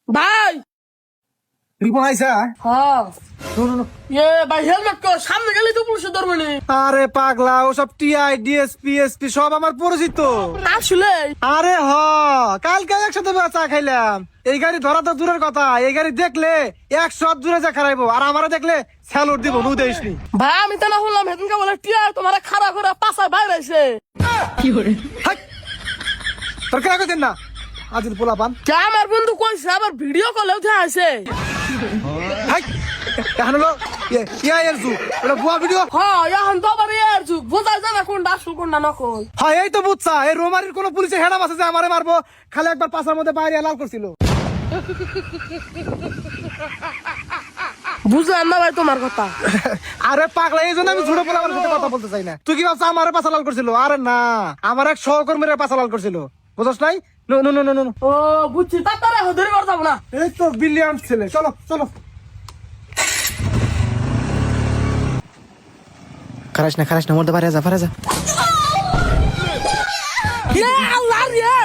ভাই রিপন আইসা হ্যাঁ ভাই হেলমেট কর, সামনে গেলে তো পুলিশে ধরবে নি। আরে পাগলা ওসব টিআই ডিএসপি এসপি সব আমার পরিচিত। আসলে আরে কালকে একসাথে চা খাইলাম। এই গাড়ি ধরা তো দূরের কথা, এই গাড়ি দেখলে 100 দূরে যা খারাইবো, আর আমারে দেখলে স্যালুট দিব। নু দেশনি ভাই আমি তো না শুনলাম হেদিনকে বলে টিয়া তোমার খাড়া করে পাশায় বাইরে আছে। তোর কেন কইতেন না আজিল পোলা পান। কে আমার বন্ধু কইছে আবার ভিডিও কলে উঠে আছে। এখন হলো ইয়া এর যুগ, এটা ভুয়া ভিডিও। হ্যাঁ এখন তো আবার ইয়ার যুগ, বোঝা যায় না কোনটা আসল কোনটা নকল। হ্যাঁ এই তো বুঝছা, এই রোমারির কোন পুলিশে হেডাম আছে যে আমারে মারবো, খালি একবার পাশার মধ্যে বাইরে লাল করছিল। বুঝলাম না ভাই তোমার কথা। আরে পাগলা, এই জন্য আমি ছোট পোলাপানের সাথে কথা বলতে চাই না। তুই কি ভাবছ আমারে পাশা লাল করছিল? আরে না, আমার এক সহকর্মীর পাশা লাল করছিল, বুঝছ নাই? No no no no no. ও বুঝছি, তাড়াতাড়ি হদরি করে যাবো না। এই তো ব্রিলিয়ান্ট ছেলে, চলো চলো। খারাস না মরতে পারে, যা পারে যা। আল্লাহ রে